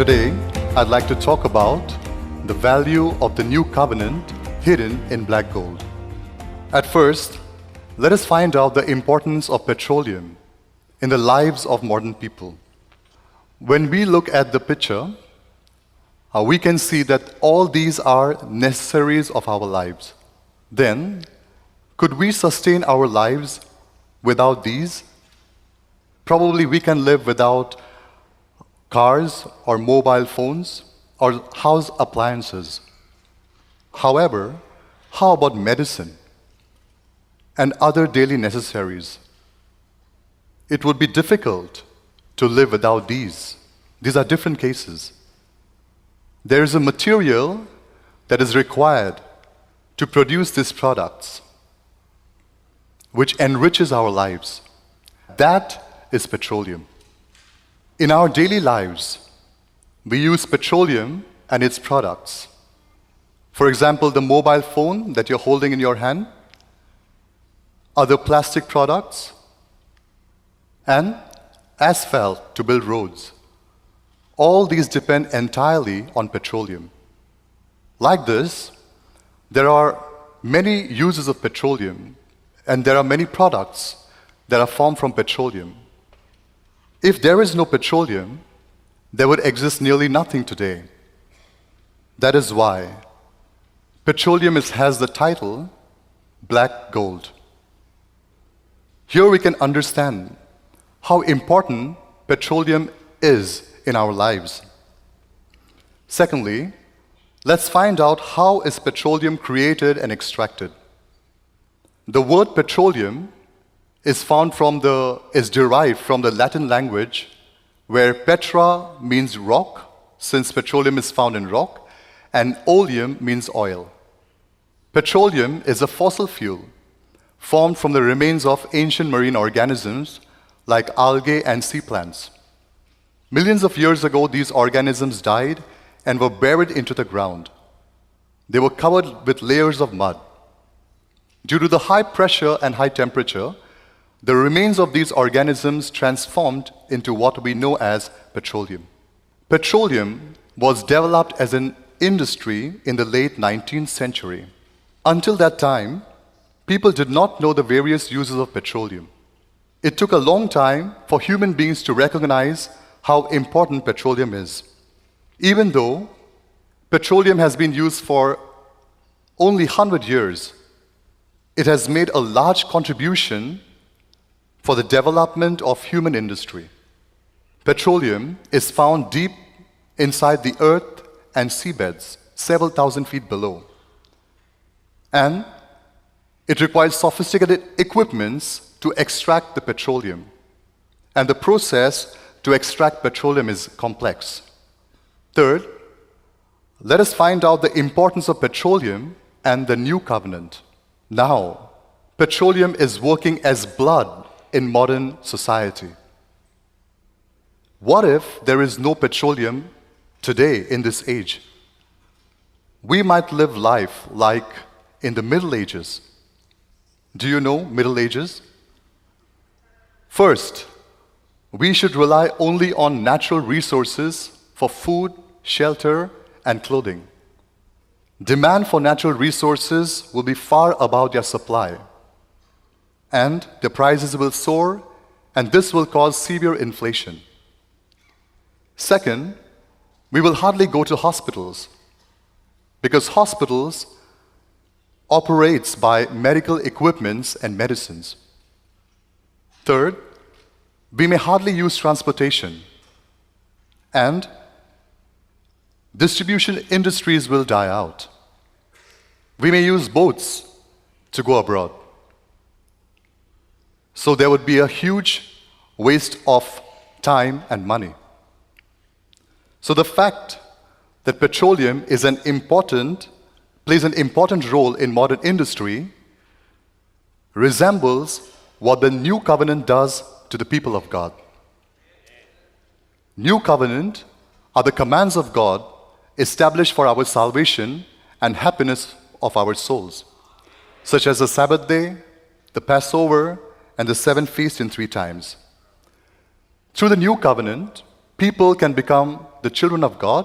Today, I'd like to talk about the value of the new covenant hidden in black gold. At first, let us find out the importance of petroleum in the lives of modern people. When we look at the picture, we can see that all these are necessaries of our lives. Then, could we sustain our lives without these? Probably we can live without cars or mobile phones or house appliances. However, how about medicine and other daily necessaries? It would be difficult to live without these. These are different cases. There is a material that is required to produce these products, which enriches our lives. That is petroleum. In our daily lives, we use petroleum and its products. For example, the mobile phone that you're holding in your hand, other plastic products, and asphalt to build roads. All these depend entirely on petroleum. Like this, there are many uses of petroleum, and there are many products that are formed from petroleum. If there is no petroleum, there would exist nearly nothing today. That is why petroleum has the title black gold. Here we can understand how important petroleum is in our lives. Secondly, let's find out how is petroleum created and extracted. The word petroleum is derived from the Latin language, where petra means rock, since petroleum is found in rock, and oleum means oil. Petroleum is a fossil fuel formed from the remains of ancient marine organisms like algae and sea plants. Millions of years ago, these organisms died and were buried into the ground. They were covered with layers of mud. Due to the high pressure and high temperature, the remains of these organisms transformed into what we know as petroleum. Petroleum was developed as an industry in the late 19th century. Until that time, people did not know the various uses of petroleum. It took a long time for human beings to recognize how important petroleum is. Even though petroleum has been used for only 100 years, it has made a large contribution for the development of human industry. Petroleum is found deep inside the earth and seabeds, several thousand feet below. And it requires sophisticated equipments to extract the petroleum. And the process to extract petroleum is complex. Third, let us find out the importance of petroleum and the new covenant. Now, petroleum is working as blood in modern society. What if there is no petroleum today in this age? We might live life like in the Middle Ages. Do you know Middle Ages? First, we should rely only on natural resources for food, shelter, and clothing. Demand for natural resources will be far above their supply, and the prices will soar, and this will cause severe inflation. Second, we will hardly go to hospitals, because hospitals operates by medical equipments and medicines. Third, we may hardly use transportation, and distribution industries will die out. We may use boats to go abroad. So there would be a huge waste of time and money. So the fact that petroleum plays an important role in modern industry resembles what the new covenant does to the people of God. New covenant are the commands of God established for our salvation and happiness of our souls, such as the Sabbath day, the Passover, and the 7 feasts in 3 times. Through the new covenant, people can become the children of God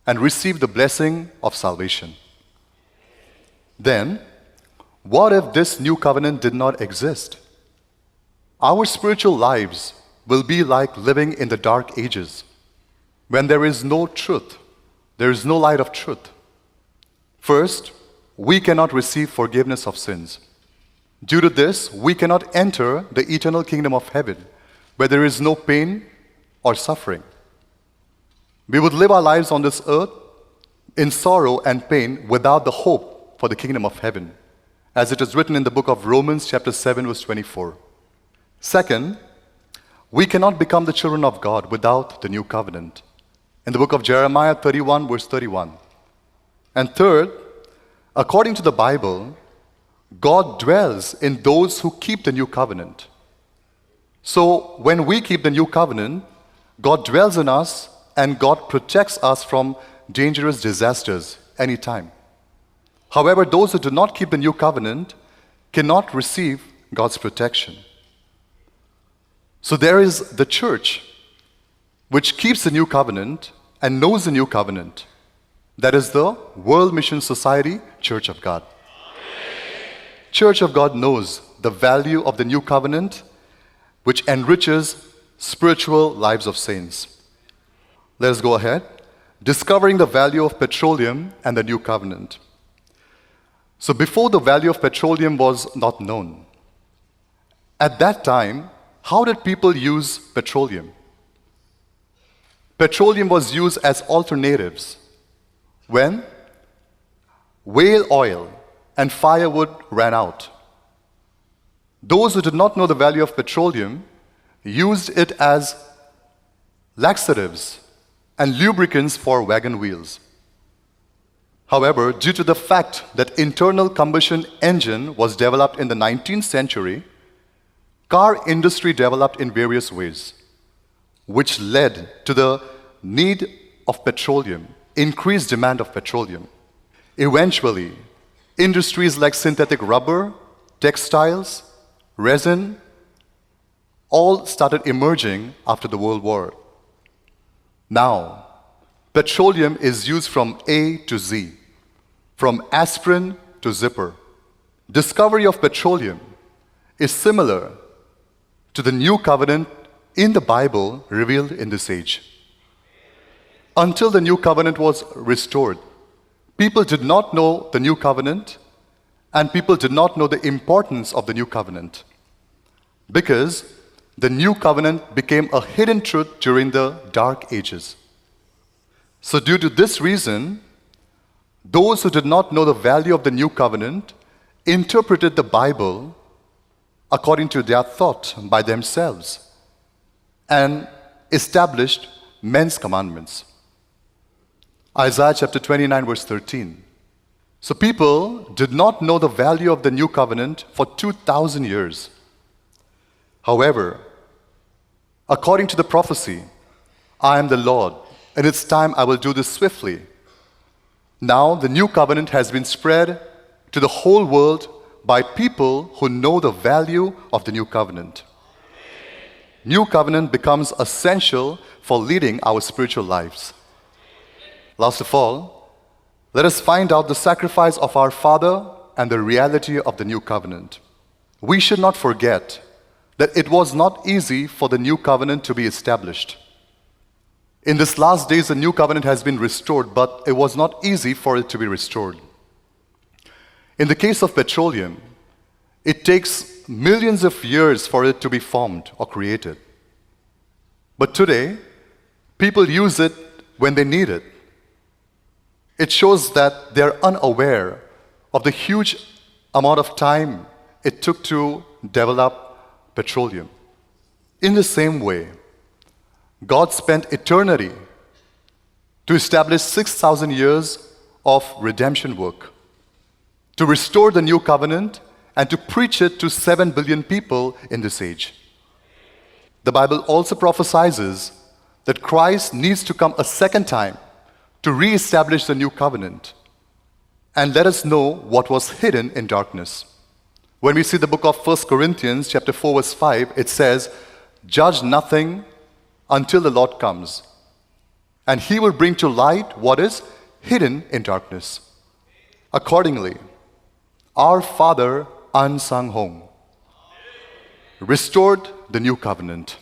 and receive the blessing of salvation. Then, what if this new covenant did not exist? Our spiritual lives will be like living in the dark ages, when there is no truth, there is no light of truth. First, we cannot receive forgiveness of sins. Due to this, we cannot enter the eternal kingdom of heaven, where there is no pain or suffering. We would live our lives on this earth in sorrow and pain without the hope for the kingdom of heaven, as it is written in the book of Romans chapter 7 verse 24. Second, we cannot become the children of God without the new covenant, in the book of Jeremiah 31 verse 31. And third, according to the Bible, God dwells in those who keep the new covenant. So when we keep the new covenant, God dwells in us and God protects us from dangerous disasters anytime. However, those who do not keep the new covenant cannot receive God's protection. So there is the church, which keeps the new covenant and knows the new covenant. That is the World Mission Society Church of God. Church of God knows the value of the new covenant, which enriches spiritual lives of saints. Let us go ahead. Discovering the value of petroleum and the new covenant. So before, the value of petroleum was not known. At that time, how did people use petroleum? Petroleum was used as alternatives when whale oil and firewood ran out. Those who did not know the value of petroleum used it as laxatives and lubricants for wagon wheels. However, due to the fact that internal combustion engine was developed in the 19th century, car industry developed in various ways, which led to the need of petroleum, increased demand of petroleum. Eventually, industries like synthetic rubber, textiles, resin, all started emerging after the World War. Now, petroleum is used from A to Z, from aspirin to zipper. Discovery of petroleum is similar to the new covenant in the Bible revealed in this age. Until the new covenant was restored, people did not know the new covenant, and people did not know the importance of the new covenant, because the new covenant became a hidden truth during the dark ages. So due to this reason, those who did not know the value of the new covenant interpreted the Bible according to their thought by themselves and established men's commandments. Isaiah chapter 29 verse 13. So people did not know the value of the new covenant for 2,000 years. However, according to the prophecy, I am the Lord, and it's time I will do this swiftly. Now the new covenant has been spread to the whole world by people who know the value of the new covenant. New covenant becomes essential for leading our spiritual lives. Last of all, let us find out the sacrifice of our Father and the reality of the new covenant. We should not forget that it was not easy for the new covenant to be established. In this last days, the new covenant has been restored, but it was not easy for it to be restored. In the case of petroleum, it takes millions of years for it to be formed or created. But today, people use it when they need it. It shows that they are unaware of the huge amount of time it took to develop petroleum. In the same way, God spent eternity to establish 6,000 years of redemption work, to restore the new covenant and to preach it to 7 billion people in this age. The Bible also prophesies that Christ needs to come a second time to re-establish the new covenant and let us know what was hidden in darkness. When we see the book of 1 Corinthians chapter 4 verse 5, it says, "Judge nothing until the Lord comes, and he will bring to light what is hidden in darkness. Accordingly, our father Unsung Hong restored the new covenant.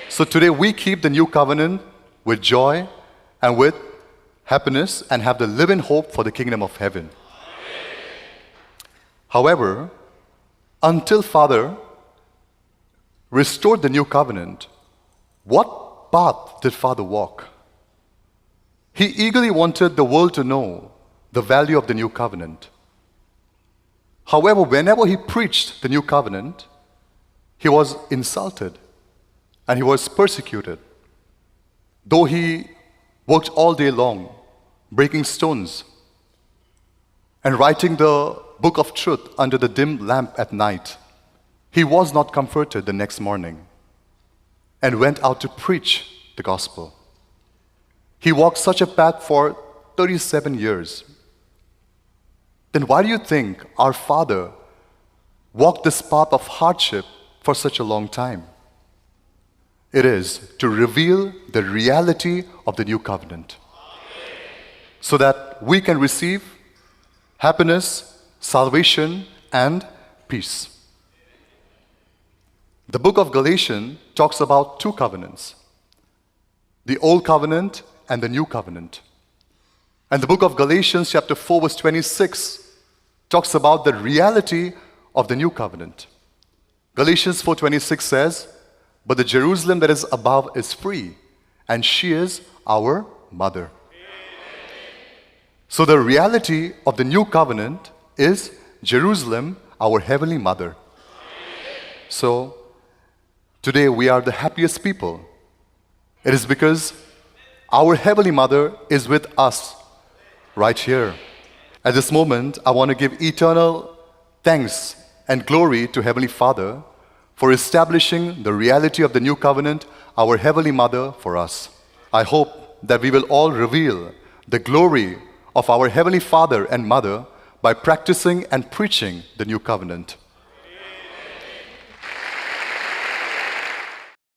So today we keep the new covenant with joy and with happiness and have the living hope for the kingdom of heaven. However, until Father restored the new covenant, what path did Father walk? He eagerly wanted the world to know the value of the new covenant. However, whenever he preached the new covenant, he was insulted and he was persecuted. Though he worked all day long, breaking stones and writing the book of truth under the dim lamp at night, he was not comforted the next morning and went out to preach the gospel. He walked such a path for 37 years. Then why do you think our Father walked this path of hardship for such a long time? It is to reveal the reality of the new covenant, so that we can receive happiness, salvation, and peace. The book of Galatians talks about two covenants, the old covenant and the new covenant. And the book of Galatians chapter 4 verse 26 talks about the reality of the new covenant. Galatians 4:26 says, "But the Jerusalem that is above is free, and she is our mother." So the reality of the new covenant is Jerusalem, our heavenly mother. So today we are the happiest people. It is because our heavenly mother is with us right here. At this moment, I want to give eternal thanks and glory to Heavenly Father for establishing the reality of the new covenant, our heavenly mother, for us. I hope that we will all reveal the glory of our heavenly Father and Mother by practicing and preaching the new covenant.